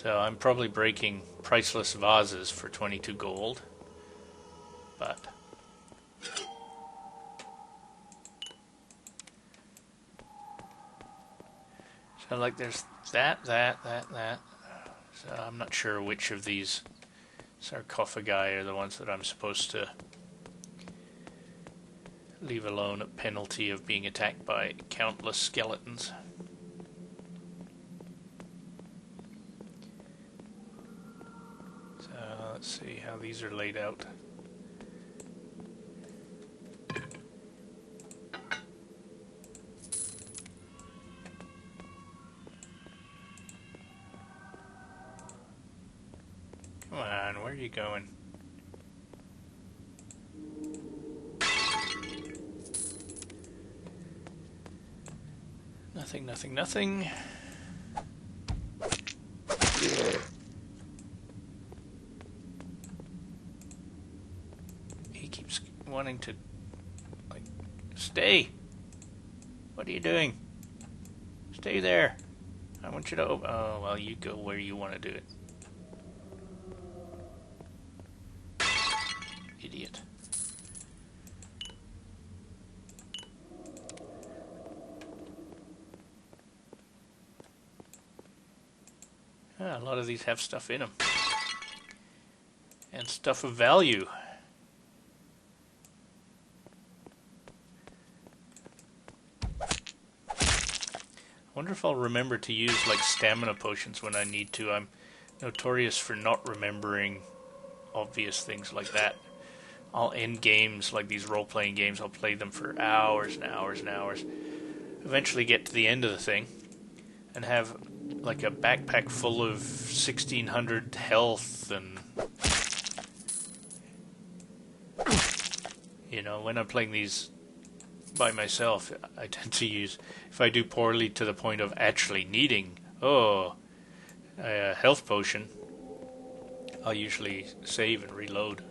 So I'm probably breaking priceless vases for 22 gold. But so like there's that. So I'm not sure which of these sarcophagi are the ones that I'm supposed to leave alone at penalty of being attacked by countless skeletons. So let's see how these are laid out. Come on, where are you going? Nothing. He keeps wanting to, like, stay. What are you doing? Stay there. I want you to open. Oh, well, you go where you want to do it. Idiot. A lot of these have stuff in them. And stuff of value. I wonder if I'll remember to use like stamina potions when I need to. I'm notorious for not remembering obvious things like that. I'll end games, like these role-playing games, I'll play them for hours and hours and hours. Eventually get to the end of the thing and have like a backpack full of 1600 health, and you know, when I'm playing these by myself, I tend to use, if I do poorly to the point of actually needing a health potion, I'll usually save and reload.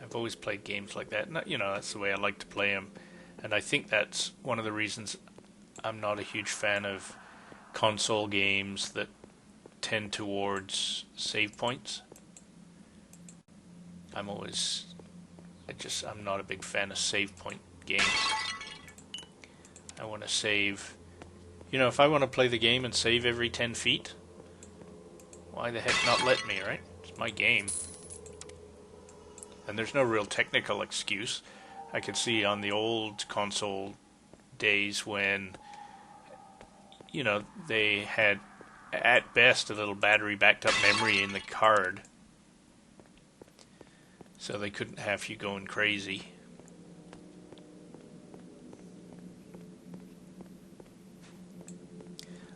I've always played games like that, and, you know, that's the way I like to play them, and I think that's one of the reasons I'm not a huge fan of console games that tend towards save points. I'm not a big fan of save point games. I want to save, you know, if I want to play the game and save every 10 feet, why the heck not let me, right? It's my game. And there's no real technical excuse. I could see on the old console days when, you know, they had at best a little battery backed up memory in the card, so they couldn't have you going crazy.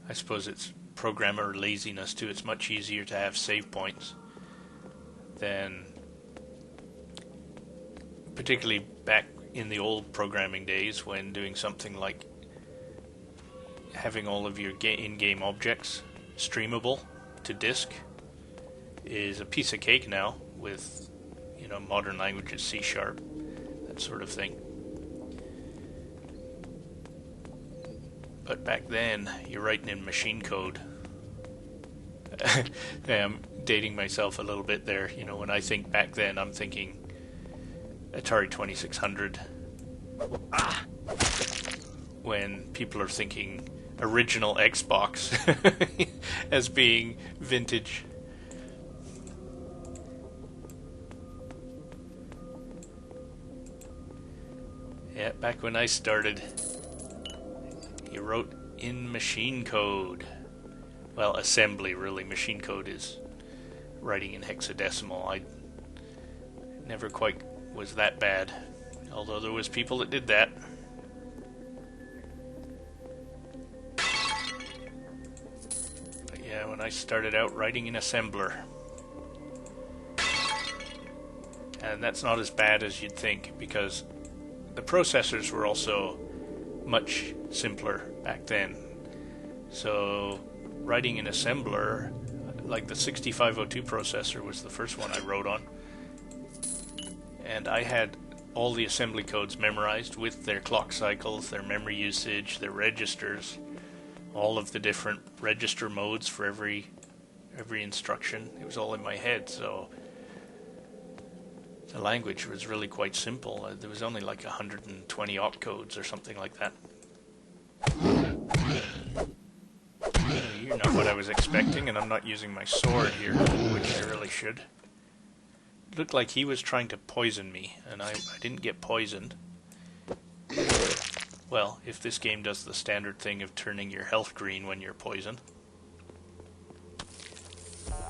I suppose it's programmer laziness too. It's much easier to have save points than, particularly back in the old programming days, when doing something like having all of your in-game objects streamable to disk is a piece of cake now with, you know, modern languages, C#, that sort of thing. But back then, you're writing in machine code. I'm dating myself a little bit there. You know, when I think back then, I'm thinking Atari 2600. When people are thinking original Xbox as being vintage. Yeah, back when I started, you wrote in machine code. Well, assembly, really. Machine code is writing in hexadecimal. I never quite was that bad, although there was people that did that. But yeah, when I started out writing in assembler. And that's not as bad as you'd think, because the processors were also much simpler back then. So writing in assembler, like the 6502 processor was the first one I wrote on, and I had all the assembly codes memorized with their clock cycles, their memory usage, their registers, all of the different register modes for every instruction. It was all in my head, so the language was really quite simple. There was only like 120 opcodes or something like that. You're not what I was expecting, and I'm not using my sword here, which I really should. It looked like he was trying to poison me, and I didn't get poisoned. Well, if this game does the standard thing of turning your health green when you're poisoned.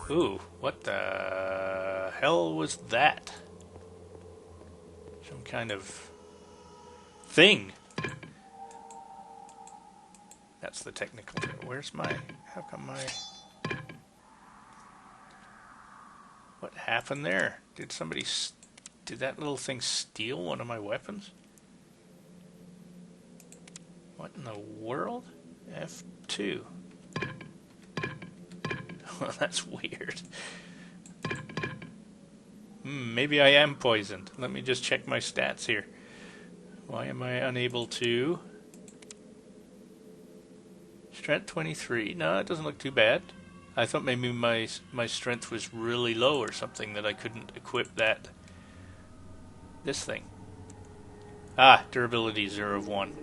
Ooh, what the hell was that? Some kind of thing. That's the technical thing. Where's my... How come my... What happened there? Did somebody... Did that little thing steal one of my weapons? What in the world? F2. Well, that's weird. Maybe I am poisoned. Let me just check my stats here. Why am I unable to... Strength 23. No, it doesn't look too bad. I thought maybe my strength was really low or something, that I couldn't equip that... This thing. Ah, durability 0 of 1.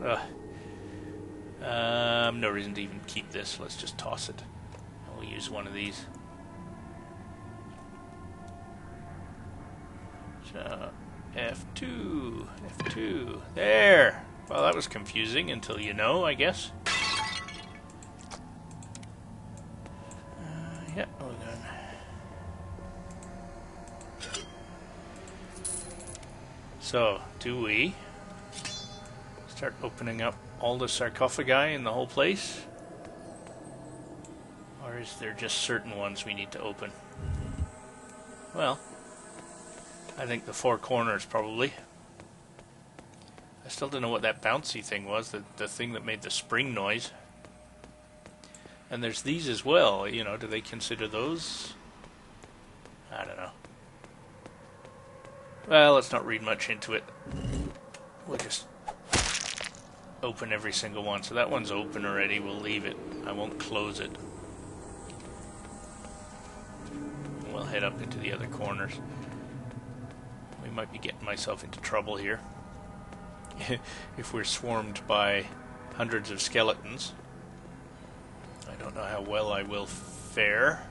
No reason to even keep this. Let's just toss it. We'll use one of these. So, F2. F2. There! Well, that was confusing until you know, I guess. Yeah, hold on. So, do we start opening up all the sarcophagi in the whole place? Or is there just certain ones we need to open? Well, I think the 4 corners probably. I still don't know what that bouncy thing was, the thing that made the spring noise. And there's these as well, you know, do they consider those? I don't know. Well, let's not read much into it. We'll just open every single one. So that one's open already, we'll leave it. I won't close it. We'll head up into the other corners. We might be getting myself into trouble here. If we're swarmed by hundreds of skeletons. I don't know how well I will fare.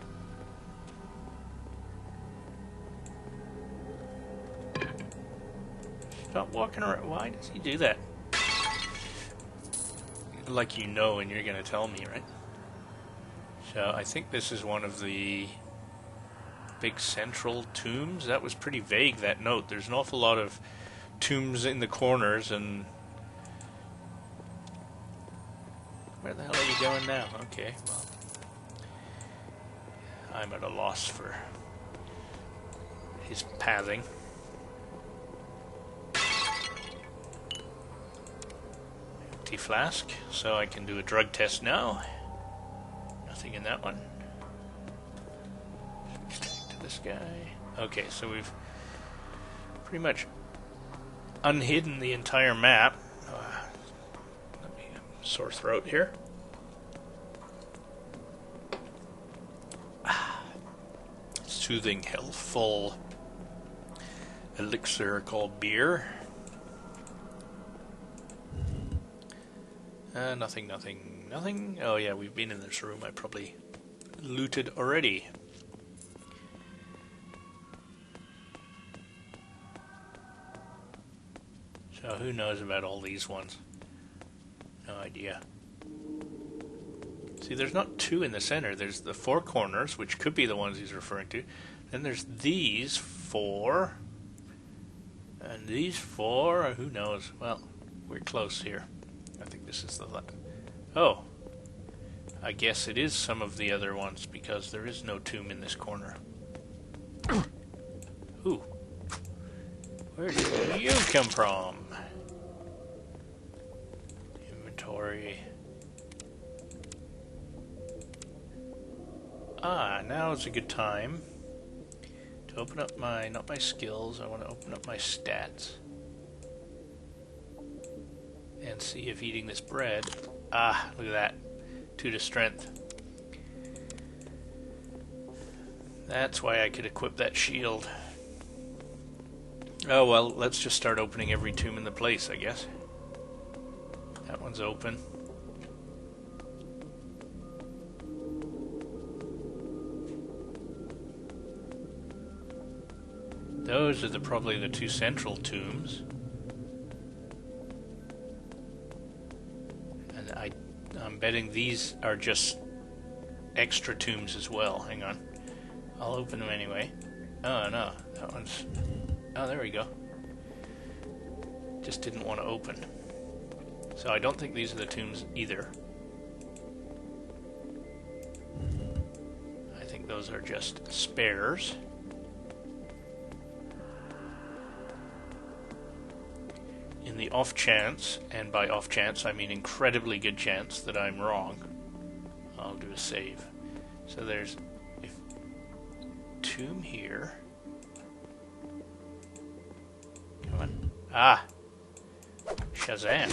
Stop walking around. Why does he do that? Like you know, and you're going to tell me, right? So I think this is one of the big central tombs. That was pretty vague, that note. There's an awful lot of tombs in the corners, and... Where the hell are you going now? Okay, well... I'm at a loss for his pathing. Empty flask, so I can do a drug test now. Nothing in that one. To this guy. Okay, so we've pretty much unhidden the entire map. Let me sore throat here. Soothing, healthful elixir called beer. Nothing. Oh yeah, we've been in this room. I probably looted already. So who knows about all these ones? No idea. See, there's not 2 in the center. There's the 4 corners, which could be the ones he's referring to. Then there's these 4. And these 4. Who knows? Well, we're close here. I think this is the... Oh. I guess it is some of the other ones, because there is no tomb in this corner. Ooh. Where did you come from? Inventory... Ah, now is a good time to open up my, not my skills, I want to open up my stats. And see if eating this bread, ah, look at that, 2 to strength. That's why I could equip that shield. Oh well, let's just start opening every tomb in the place, I guess. That one's open. Those are probably the 2 central tombs. And I'm betting these are just extra tombs as well. Hang on. I'll open them anyway. Oh no, that one's... Oh, there we go. Just didn't want to open. So I don't think these are the tombs either. I think those are just spares. In the off chance, and by off chance I mean incredibly good chance that I'm wrong, I'll do a save. So there's a tomb here. Come on. Ah! Shazam!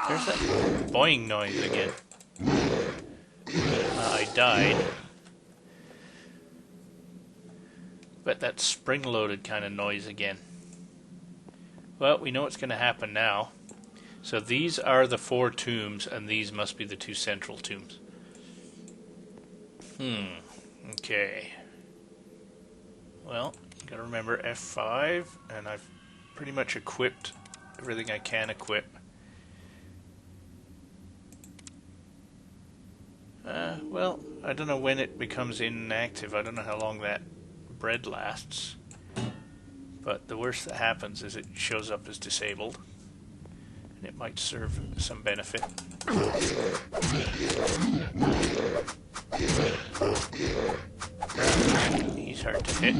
There's that boing noise again. I died. But that spring-loaded kind of noise again. Well, we know what's going to happen now. So these are the 4 tombs, and these must be the 2 central tombs. Okay. Well, you gotta remember F5, and I've pretty much equipped everything I can equip. Well, I don't know when it becomes inactive. I don't know how long that bread lasts. But the worst that happens is it shows up as disabled. And it might serve some benefit. He's hard to hit.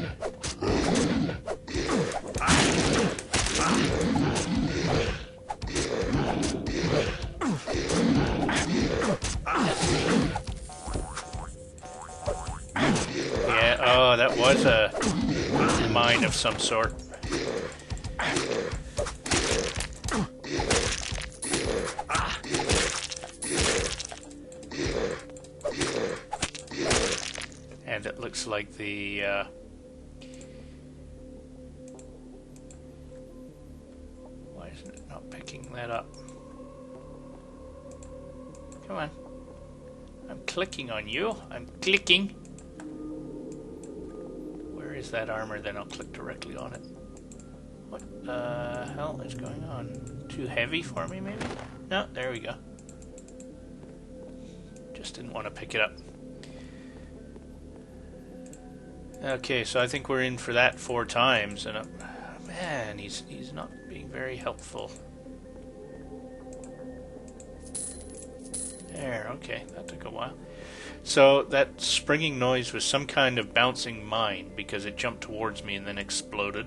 Yeah, oh, that was a mine of some sort. And it looks like the why isn't it not picking that up? Come on. I'm clicking on you. I'm clicking. Where is that armor? Then I'll click directly on it. What the hell is going on? Too heavy for me, maybe? No, there we go. Just didn't want to pick it up. Okay, so I think we're in for that 4 times, and man, he's not being very helpful. There, okay, that took a while. So that springing noise was some kind of bouncing mine, because it jumped towards me and then exploded.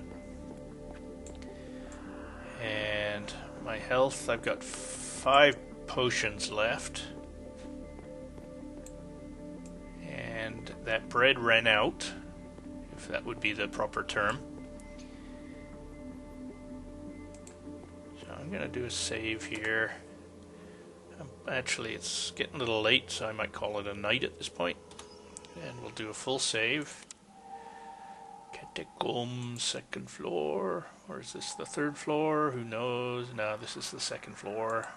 And my health, I've got 5 potions left. And that bread ran out, if that would be the proper term. So I'm going to do a save here. Actually, it's getting a little late, so I might call it a night at this point. And we'll do a full save. Catacombs, 2nd floor. Or is this the 3rd floor? Who knows? No, this is the 2nd floor.